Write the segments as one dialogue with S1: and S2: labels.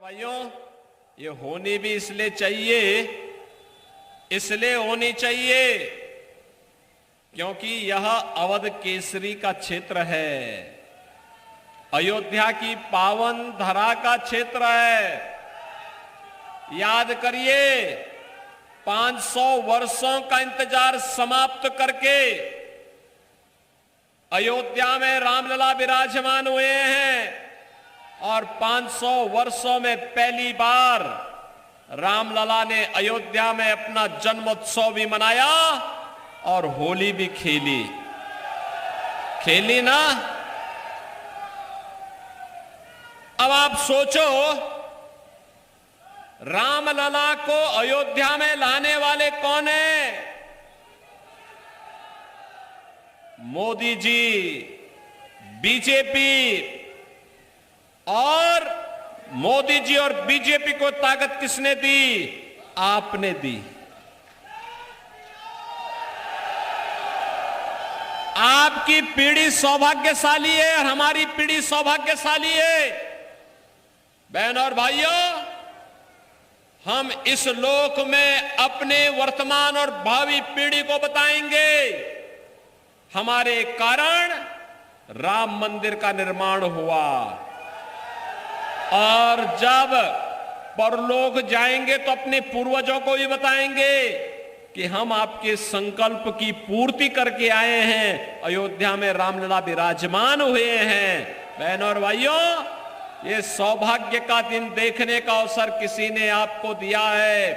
S1: भाइयों, ये होनी भी इसलिए होनी चाहिए क्योंकि यह अवध केसरी का क्षेत्र है, अयोध्या की पावन धरा का क्षेत्र है। याद करिए, 500 वर्षों का इंतजार समाप्त करके अयोध्या में रामलला विराजमान हुए हैं और 500 वर्षों में पहली बार रामलला ने अयोध्या में अपना जन्मोत्सव भी मनाया और होली भी खेली ना। अब आप सोचो, रामलला को अयोध्या में लाने वाले कौन है? मोदी जी, बीजेपी। और मोदी जी और बीजेपी को ताकत किसने दी? आपने दी। आपकी पीढ़ी सौभाग्यशाली है और हमारी पीढ़ी सौभाग्यशाली है। बहन और भाइयों, हम इस लोक में अपने वर्तमान और भावी पीढ़ी को बताएंगे, हमारे कारण राम मंदिर का निर्माण हुआ। और जब परलोक जाएंगे तो अपने पूर्वजों को भी बताएंगे कि हम आपके संकल्प की पूर्ति करके आए हैं, अयोध्या में रामलला विराजमान हुए हैं। बहनों और भाइयों, ये सौभाग्य का दिन देखने का अवसर किसी ने आपको दिया है,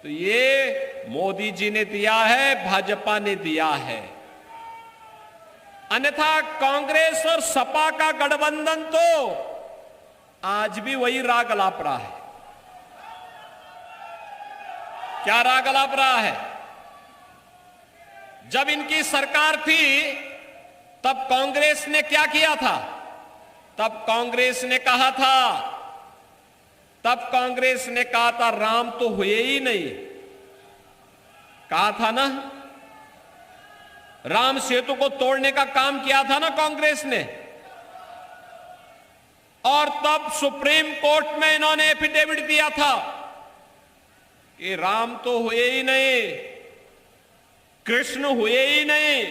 S1: तो ये मोदी जी ने दिया है, भाजपा ने दिया है। अन्यथा कांग्रेस और सपा का गठबंधन तो आज भी वही राग अलाप रहा है। क्या राग अलाप रहा है? जब इनकी सरकार थी तब कांग्रेस ने क्या किया था? तब कांग्रेस ने कहा था राम तो हुए ही नहीं। कहा था ना, राम सेतु को तोड़ने का काम किया था ना कांग्रेस ने। और तब सुप्रीम कोर्ट में इन्होंने एफिडेविट दिया था कि राम तो हुए ही नहीं, कृष्ण हुए ही नहीं।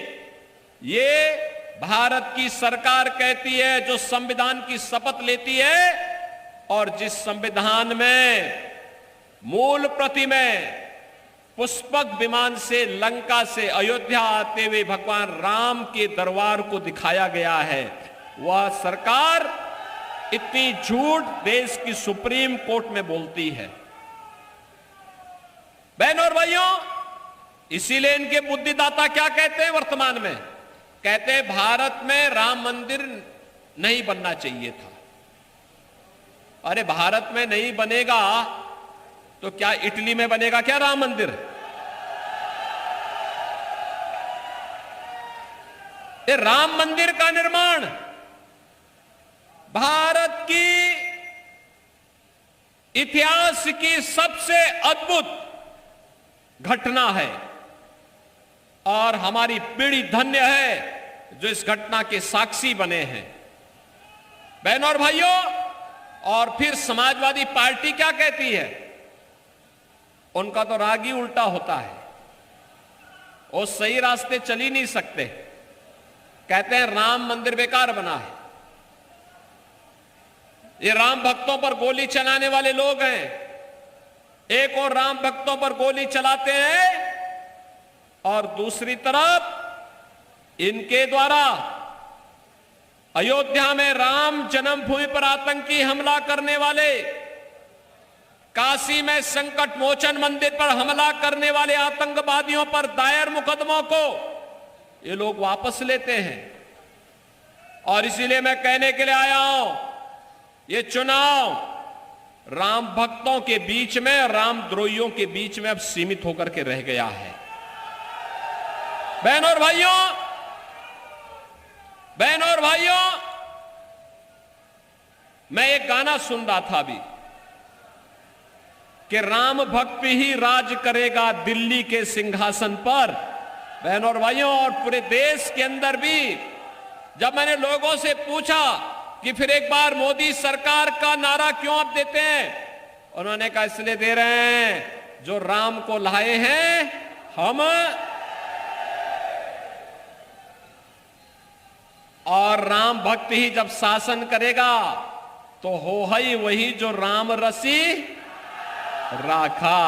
S1: ये भारत की सरकार कहती है, जो संविधान की शपथ लेती है और जिस संविधान में मूल प्रति में पुष्पक विमान से लंका से अयोध्या आते हुए भगवान राम के दरबार को दिखाया गया है, वह सरकार इतनी झूठ देश की सुप्रीम कोर्ट में बोलती है। बहनों और भाइयों, इसीलिए इनके बुद्धिदाता क्या कहते हैं वर्तमान में? कहते हैं भारत में राम मंदिर नहीं बनना चाहिए था। अरे भारत में नहीं बनेगा तो क्या इटली में बनेगा क्या राम मंदिर? ये राम मंदिर का निर्माण भारत की इतिहास की सबसे अद्भुत घटना है और हमारी पीढ़ी धन्य है जो इस घटना के साक्षी बने हैं। बहनों और भाइयों, और फिर समाजवादी पार्टी क्या कहती है? उनका तो राग ही उल्टा होता है, वो सही रास्ते चल ही नहीं सकते। कहते हैं राम मंदिर बेकार बना है, ये राम भक्तों पर गोली चलाने वाले लोग हैं। एक और राम भक्तों पर गोली चलाते हैं और दूसरी तरफ इनके द्वारा अयोध्या में राम जन्मभूमि पर आतंकी हमला करने वाले, काशी में संकट मोचन मंदिर पर हमला करने वाले आतंकवादियों पर दायर मुकदमों को ये लोग वापस लेते हैं। और इसीलिए मैं कहने के लिए आया हूं, ये चुनाव राम भक्तों के बीच में, राम द्रोहियों के बीच में अब सीमित होकर के रह गया है। बहनों और भाइयों, मैं एक गाना सुन रहा था अभी कि राम भक्त ही राज करेगा दिल्ली के सिंहासन पर। बहनों और भाइयों, और पूरे देश के अंदर भी जब मैंने लोगों से पूछा कि फिर एक बार मोदी सरकार का नारा क्यों आप देते हैं? उन्होंने कहा इसलिए दे रहे हैं जो राम को लाए हैं हम, और राम भक्त ही जब शासन करेगा तो हो ही वही जो राम रसी राखा।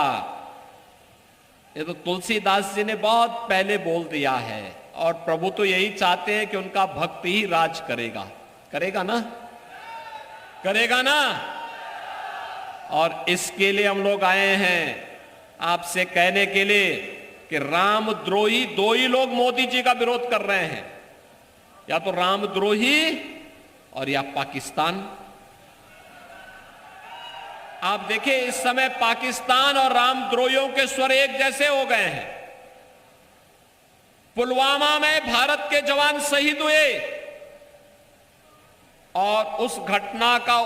S1: ये तो तुलसीदास जी ने बहुत पहले बोल दिया है, और प्रभु तो यही चाहते हैं कि उनका भक्त ही राज करेगा। करेगा ना? करेगा ना? और इसके लिए हम लोग आए हैं आपसे कहने के लिए कि रामद्रोही दो ही लोग मोदी जी का विरोध कर रहे हैं, या तो रामद्रोही और या पाकिस्तान। आप देखिए इस समय पाकिस्तान और रामद्रोहियों के स्वर एक जैसे हो गए हैं। पुलवामा में भारत के जवान शहीद हुए, और उस घटना को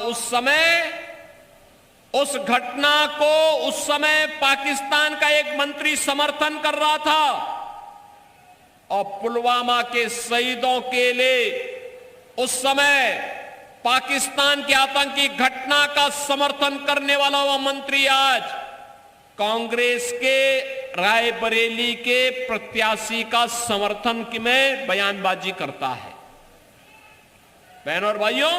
S1: उस समय पाकिस्तान का एक मंत्री समर्थन कर रहा था, और पुलवामा के शहीदों के लिए उस समय पाकिस्तान की आतंकी घटना का समर्थन करने वाला वह मंत्री आज कांग्रेस के रायबरेली के प्रत्याशी का समर्थन में बयानबाजी करता है। बहनों और भाइयों,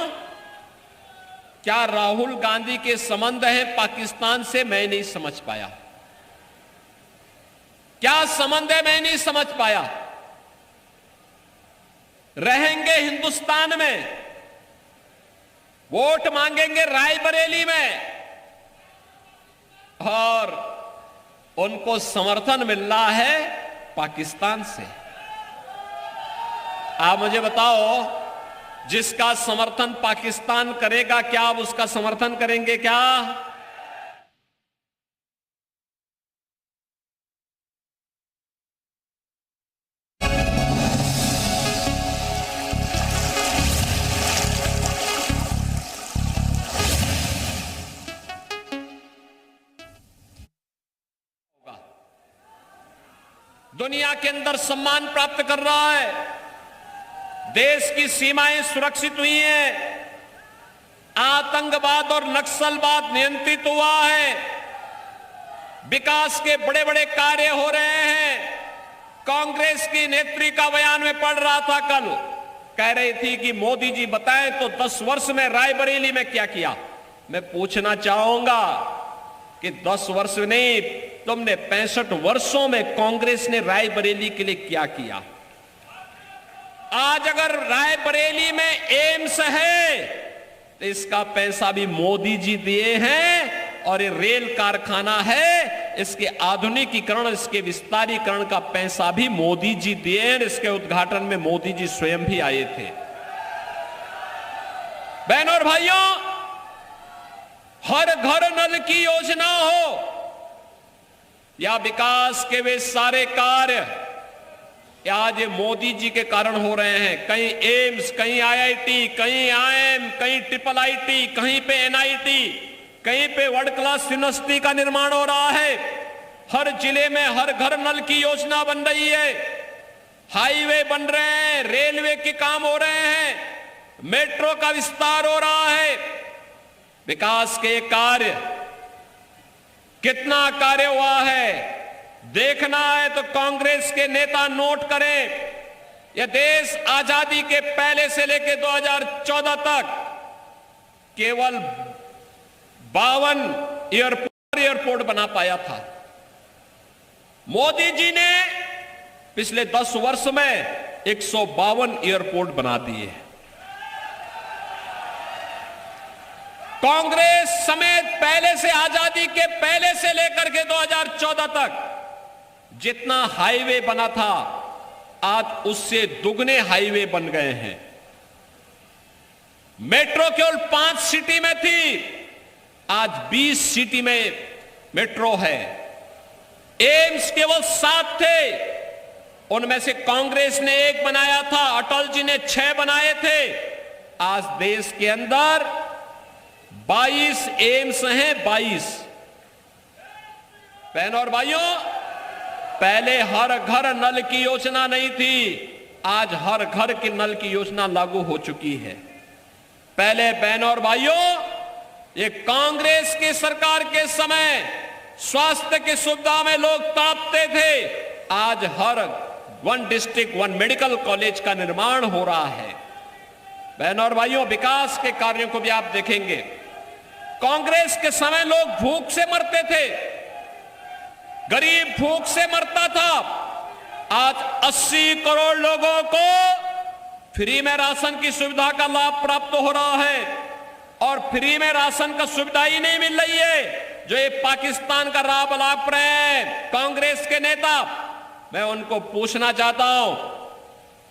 S1: क्या राहुल गांधी के संबंध है पाकिस्तान से? मैं नहीं समझ पाया। क्या संबंध है? मैं नहीं समझ पाया। रहेंगे हिंदुस्तान में, वोट मांगेंगे रायबरेली में, और उनको समर्थन मिल रहा है पाकिस्तान से। आप मुझे बताओ, जिसका समर्थन पाकिस्तान करेगा, क्या आप उसका समर्थन करेंगे क्या? दुनिया के अंदर सम्मान प्राप्त कर रहा है, देश की सीमाएं सुरक्षित हुई हैं, आतंकवाद और नक्सलवाद नियंत्रित हुआ है, विकास के बड़े बड़े कार्य हो रहे हैं। कांग्रेस की नेत्री का बयान में पढ़ रहा था कल, कह रही थी कि मोदी जी बताएं तो 10 वर्ष में रायबरेली में क्या किया। मैं पूछना चाहूंगा कि 10 वर्ष नहीं, तुमने 65 वर्षों में कांग्रेस ने रायबरेली के लिए क्या किया? आज अगर रायबरेली में एम्स है तो इसका पैसा भी मोदी जी दिए हैं, और ये रेल कारखाना है, इसके आधुनिकीकरण, इसके विस्तारीकरण का पैसा भी मोदी जी दिए हैं। इसके उद्घाटन में मोदी जी स्वयं भी आए थे। बहनों और भाइयों, हर घर नल की योजना हो या विकास के वे सारे कार्य आज ये मोदी जी के कारण हो रहे हैं। कहीं एम्स, कहीं आईआईटी, कहीं आईएम, कहीं IIIT, कहीं पे NIT, कहीं पे वर्ल्ड क्लास यूनिवर्सिटी का निर्माण हो रहा है। हर जिले में हर घर नल की योजना बन रही है, हाईवे बन रहे हैं, रेलवे के काम हो रहे हैं, मेट्रो का विस्तार हो रहा है। विकास के कार्य, कितना कार्य हुआ है देखना है तो कांग्रेस के नेता नोट करें। यह देश आजादी के पहले से लेकर 2014 तक केवल 52 एयरपोर्ट बना पाया था। मोदी जी ने पिछले 10 वर्ष में 152 एयरपोर्ट बना दिए। कांग्रेस समेत पहले से, आजादी के पहले से लेकर के 2014 तक जितना हाईवे बना था, आज उससे दुगने हाईवे बन गए हैं। मेट्रो केवल 5 सिटी में थी, आज 20 सिटी में मेट्रो है। एम्स केवल 7 थे, उनमें से कांग्रेस ने 1 बनाया था, अटल जी ने 6 बनाए थे। आज देश के अंदर 22 एम्स हैं, 22। बहनों और भाइयों, पहले हर घर नल की योजना नहीं थी, आज हर घर की नल की योजना लागू हो चुकी है। पहले बहनों और भाइयों, ये कांग्रेस की सरकार के समय स्वास्थ्य की सुविधा में लोग तड़पते थे। आज हर 1 डिस्ट्रिक्ट 1 मेडिकल कॉलेज का निर्माण हो रहा है। बहनों और भाइयों, विकास के कार्यों को भी आप देखेंगे। कांग्रेस के समय लोग भूख से मरते थे, गरीब भूख से मरता था। आज 80 करोड़ लोगों को फ्री में राशन की सुविधा का लाभ प्राप्त हो रहा है। और फ्री में राशन का सुविधा ही नहीं मिल रही है, जो ये पाकिस्तान का राह लाभ रहे हैं कांग्रेस के नेता। मैं उनको पूछना चाहता हूं,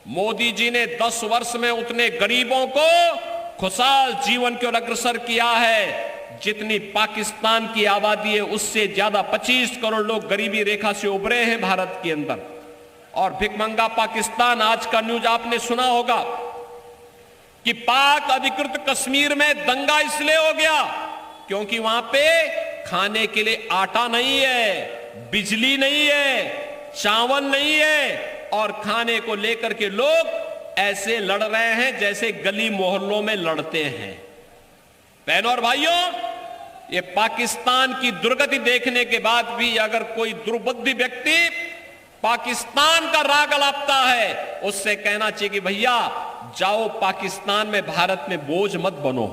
S1: मोदी जी ने 10 वर्ष में उतने गरीबों को खुशहाल जीवन की ओर अग्रसर किया है जितनी पाकिस्तान की आबादी है, उससे ज्यादा 25 करोड़ लोग गरीबी रेखा से उभरे हैं भारत के अंदर। और भिखमंगा पाकिस्तान, आज का न्यूज आपने सुना होगा कि पाक अधिकृत कश्मीर में दंगा इसलिए हो गया क्योंकि वहां पे खाने के लिए आटा नहीं है, बिजली नहीं है, चावल नहीं है, और खाने को लेकर के लोग ऐसे लड़ रहे हैं जैसे गली मोहल्लों में लड़ते हैं। बहनों और भाइयों, ये पाकिस्तान की दुर्गति देखने के बाद भी अगर कोई दुर्बुद्धि व्यक्ति पाकिस्तान का राग अलापता है, उससे कहना चाहिए कि भैया जाओ पाकिस्तान में, भारत में बोझ मत बनो,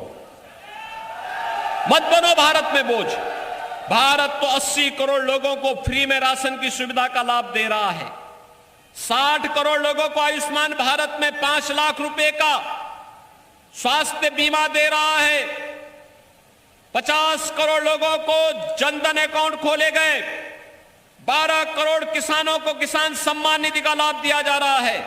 S1: मत बनो भारत में बोझ। भारत तो 80 करोड़ लोगों को फ्री में राशन की सुविधा का लाभ दे रहा है। 60 करोड़ लोगों को आयुष्मान भारत में 5 लाख रुपए का स्वास्थ्य बीमा दे रहा है। 50 करोड़ लोगों को जनधन अकाउंट खोले गए। 12 करोड़ किसानों को किसान सम्मान निधि का लाभ दिया जा रहा है।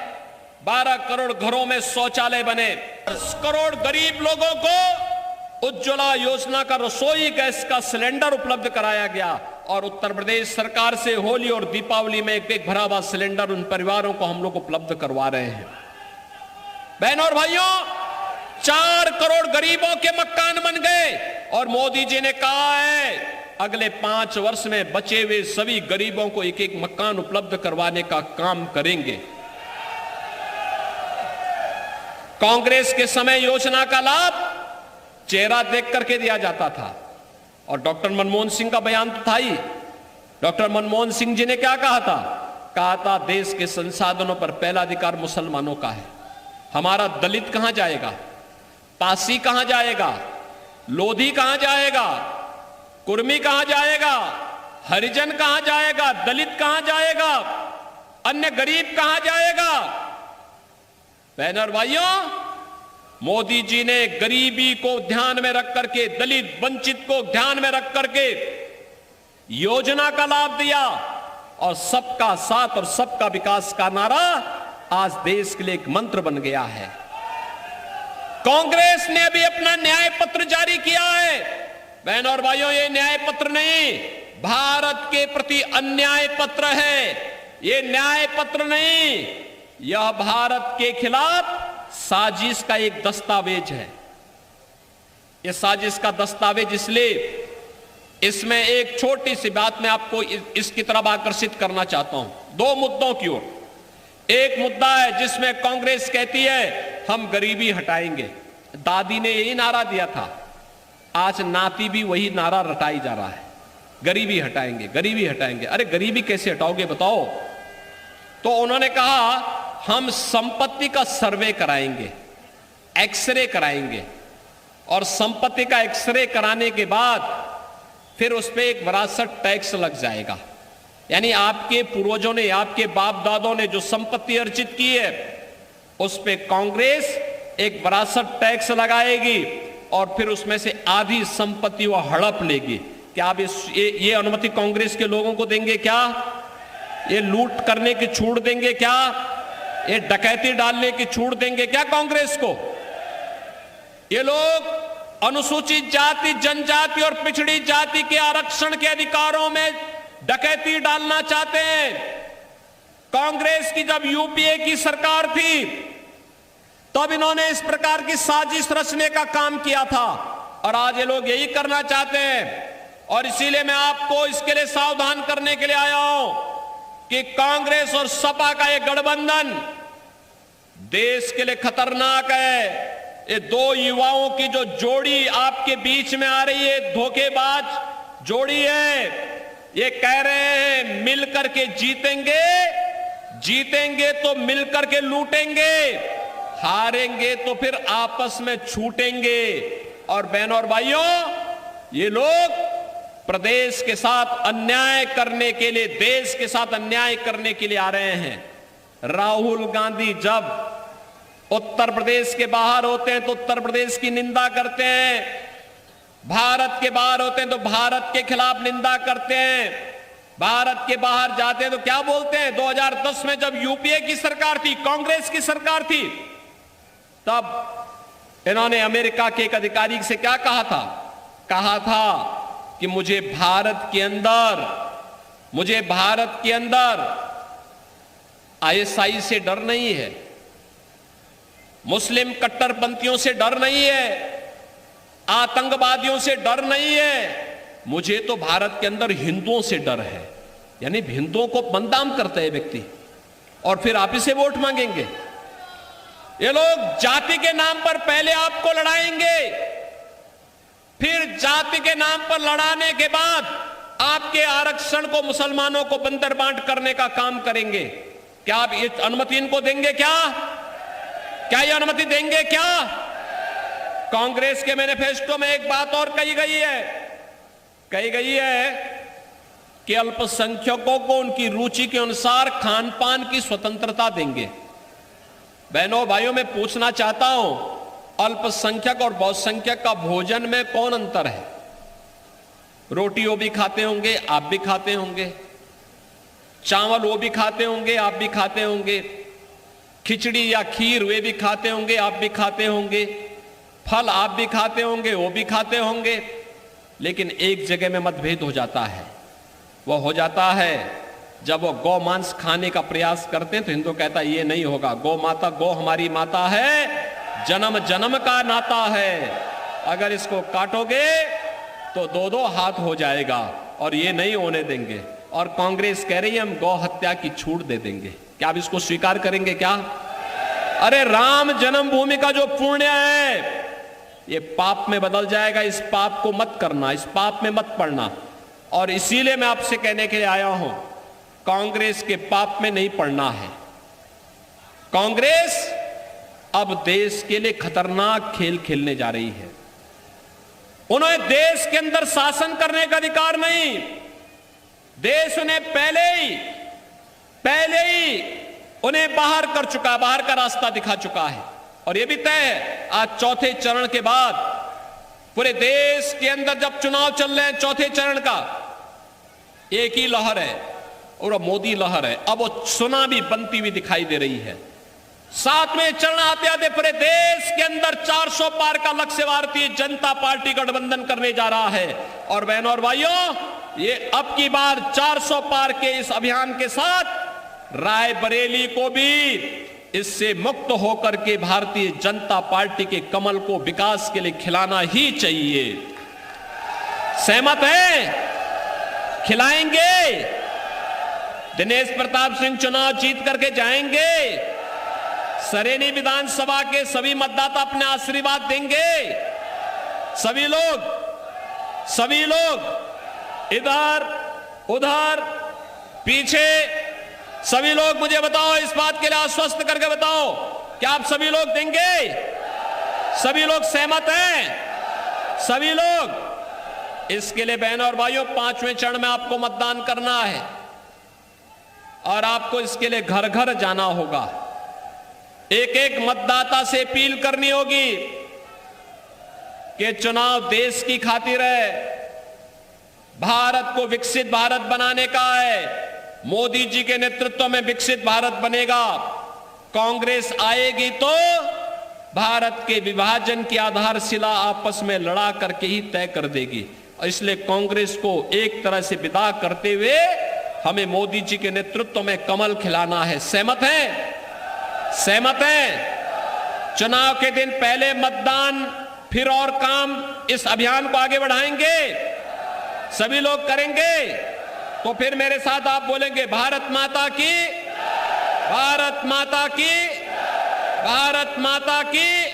S1: 12 करोड़ घरों में शौचालय बने। 10 करोड़ गरीब लोगों को उज्ज्वला योजना का रसोई गैस का सिलेंडर उपलब्ध कराया गया। और उत्तर प्रदेश सरकार से होली और दीपावली में एक भरा हुआ सिलेंडर उन परिवारों को हम लोग उपलब्ध करवा रहे हैं। बहनों और भाइयों, 4 करोड़ गरीबों के मकान बन गए। और मोदी जी ने कहा है अगले 5 वर्ष में बचे हुए सभी गरीबों को एक एक मकान उपलब्ध करवाने का काम करेंगे। कांग्रेस के समय योजना का लाभ चेहरा देख करके दिया जाता था। और डॉक्टर मनमोहन सिंह का बयान तो था ही। डॉक्टर मनमोहन सिंह जी ने क्या कहा था देश के संसाधनों पर पहला अधिकार मुसलमानों का है। हमारा दलित कहां जाएगा, पासी कहां जाएगा, लोधी कहां जाएगा, कुर्मी कहां जाएगा, हरिजन कहां जाएगा, दलित कहां जाएगा, अन्य गरीब कहां जाएगा। बहनों और भाइयों, मोदी जी ने गरीबी को ध्यान में रख करके, दलित वंचित को ध्यान में रख करके योजना का लाभ दिया। और सबका साथ और सबका विकास का नारा आज देश के लिए एक मंत्र बन गया है। कांग्रेस ने अभी अपना न्याय पत्र जारी किया है। बहनों और भाइयों, ये न्याय पत्र नहीं, भारत के प्रति अन्याय पत्र है। ये न्याय पत्र नहीं, यह भारत के खिलाफ साजिश का एक दस्तावेज है। यह साजिश का दस्तावेज इसलिए, इसमें एक छोटी सी बात मैं आपको इसकी तरफ आकर्षित करना चाहता हूं, 2 मुद्दों की ओर। एक मुद्दा है जिसमें कांग्रेस कहती है हम गरीबी हटाएंगे। दादी ने यही नारा दिया था, आज नाती भी वही नारा रटाई जा रहा है, गरीबी हटाएंगे, गरीबी हटाएंगे। अरे गरीबी कैसे हटाओगे बताओ? तो उन्होंने कहा हम संपत्ति का सर्वे कराएंगे, एक्सरे कराएंगे, और संपत्ति का एक्सरे कराने के बाद फिर उस पर एक विरासत टैक्स लग जाएगा। यानी आपके पूर्वजों ने, आपके बाप दादों ने जो संपत्ति अर्जित की है उस पर कांग्रेस एक विरासत टैक्स लगाएगी और फिर उसमें से आधी संपत्ति वो हड़प लेगी। क्या आप ये अनुमति कांग्रेस के लोगों को देंगे क्या? ये लूट करने की छूट देंगे क्या? ये डकैती डालने की छूट देंगे क्या कांग्रेस को? ये लोग अनुसूचित जाति, जनजाति और पिछड़ी जाति के आरक्षण के अधिकारों में डकैती डालना चाहते हैं। कांग्रेस की जब यूपीए की सरकार थी तब इन्होंने इस प्रकार की साजिश रचने का काम किया था और आज ये लोग यही करना चाहते हैं। और इसीलिए मैं आपको इसके लिए सावधान करने के लिए आया हूं कि कांग्रेस और सपा का ये गठबंधन देश के लिए खतरनाक है। ये दो युवाओं की जो जोड़ी आपके बीच में आ रही है, धोखेबाज जोड़ी है। ये कह रहे हैं मिलकर के जीतेंगे, जीतेंगे तो मिलकर के लूटेंगे, हारेंगे तो फिर आपस में छूटेंगे। और बहनों और भाइयों, ये लोग प्रदेश के साथ अन्याय करने के लिए, देश के साथ अन्याय करने के लिए आ रहे हैं। राहुल गांधी जब उत्तर प्रदेश के बाहर होते हैं तो उत्तर प्रदेश की निंदा करते हैं, भारत के बाहर होते हैं तो भारत के खिलाफ निंदा करते हैं, भारत के बाहर जाते हैं तो क्या बोलते हैं। 2010 में जब यूपीए की सरकार थी, कांग्रेस की सरकार थी, तब इन्होंने अमेरिका के एक अधिकारी से क्या कहा था कि मुझे भारत के अंदर आईएसआई से डर नहीं है, मुस्लिम कट्टरपंथियों से डर नहीं है, आतंकवादियों से डर नहीं है, मुझे तो भारत के अंदर हिंदुओं से डर है। यानी हिंदुओं को बदनाम करता है व्यक्ति, और फिर आप इसे वोट मांगेंगे। ये लोग जाति के नाम पर पहले आपको लड़ाएंगे, फिर जाति के नाम पर लड़ाने के बाद आपके आरक्षण को मुसलमानों को बंदर बांट करने का काम करेंगे। क्या आप ये अनुमति इनको देंगे? क्या ये अनुमति देंगे? क्या कांग्रेस के मैनिफेस्टो में एक बात और कही गई है कि अल्पसंख्यकों को उनकी रुचि के अनुसार खान पान की स्वतंत्रता देंगे। बहनों भाइयों, मैं पूछना चाहता हूं, अल्पसंख्यक और बहुसंख्यक का भोजन में कौन अंतर है? रोटी वो भी खाते होंगे, आप भी खाते होंगे, चावल वो भी खाते होंगे, आप भी खाते होंगे, खिचड़ी या खीर वे भी खाते होंगे, आप भी खाते होंगे, फल आप भी खाते होंगे, वो भी खाते होंगे। लेकिन एक जगह में मतभेद हो जाता है। वो हो जाता है जब वो गौ मांस खाने का प्रयास करते हैं तो हिंदू कहता है ये नहीं होगा, गौ हमारी माता है, जन्म जन्म का नाता है, अगर इसको काटोगे तो दो दो हाथ हो जाएगा, और ये नहीं होने देंगे। और कांग्रेस कह रही है हम गौ हत्या की छूट दे देंगे। क्या आप इसको स्वीकार करेंगे? क्या? अरे राम जन्मभूमि का जो पुण्य है ये पाप में बदल जाएगा। इस पाप को मत करना, इस पाप में मत पड़ना। और इसीलिए मैं आपसे कहने के लिए आया हूं, कांग्रेस के पाप में नहीं पड़ना है। कांग्रेस अब देश के लिए खतरनाक खेल खेलने जा रही है। उन्हें देश के अंदर शासन करने का अधिकार नहीं। देश उन्हें पहले ही उन्हें बाहर कर चुका, बाहर का रास्ता दिखा चुका है। और यह भी तय है, आज चौथे चरण के बाद पूरे देश के अंदर जब चुनाव चल रहे हैं, चौथे चरण का एक ही लहर है और वो मोदी लहर है। अब वो सुनामी बनती हुई दिखाई दे रही है। सातवें चरण आते आते पूरे देश के अंदर 400 पार का लक्ष्य भारतीय जनता पार्टी गठबंधन करने जा रहा है। और बहनों और भाइयों, ये अब की बार 400 पार के इस अभियान के साथ रायबरेली को भी इससे मुक्त होकर के भारतीय जनता पार्टी के कमल को विकास के लिए खिलाना ही चाहिए। सहमत हैं? खिलाएंगे? दिनेश प्रताप सिंह चुनाव जीत करके जाएंगे? सरेनी विधानसभा के सभी मतदाता अपने आशीर्वाद देंगे? सभी लोग इधर उधर पीछे सभी लोग मुझे बताओ, इस बात के लिए आश्वस्त करके बताओ, क्या आप सभी लोग देंगे? सभी लोग सहमत हैं? सभी लोग? इसके लिए बहनों और भाइयों, 5वें चरण में आपको मतदान करना है और आपको इसके लिए घर घर जाना होगा। एक एक मतदाता से अपील करनी होगी कि चुनाव देश की खातिर है, भारत को विकसित भारत बनाने का है। मोदी जी के नेतृत्व में विकसित भारत बनेगा। कांग्रेस आएगी तो भारत के विभाजन की आधारशिला आपस में लड़ा करके ही तय कर देगी। इसलिए कांग्रेस को एक तरह से विदा करते हुए हमें मोदी जी के नेतृत्व में कमल खिलाना है। सहमत हैं? सहमत हैं? चुनाव के दिन पहले मतदान, फिर और काम, इस अभियान को आगे बढ़ाएंगे। सभी लोग करेंगे तो फिर मेरे साथ आप बोलेंगे, भारत माता की, भारत माता की, भारत माता की।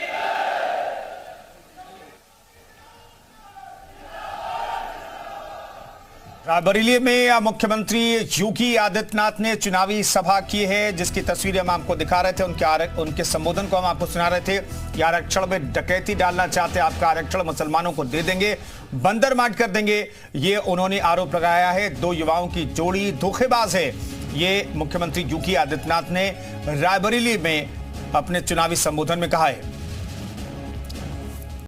S2: रायबरेली में मुख्यमंत्री योगी आदित्यनाथ ने चुनावी सभा की है, जिसकी तस्वीरें हम आपको दिखा रहे थे। उनके संबोधन को हम आपको सुना रहे थे। ये आरक्षण में डकैती डालना चाहते, आपका आरक्षण मुसलमानों को दे देंगे, बंदर मार कर देंगे, ये उन्होंने आरोप लगाया है। दो युवाओं की जोड़ी धोखेबाज है, ये मुख्यमंत्री योगी आदित्यनाथ ने रायबरेली में अपने चुनावी संबोधन में कहा है।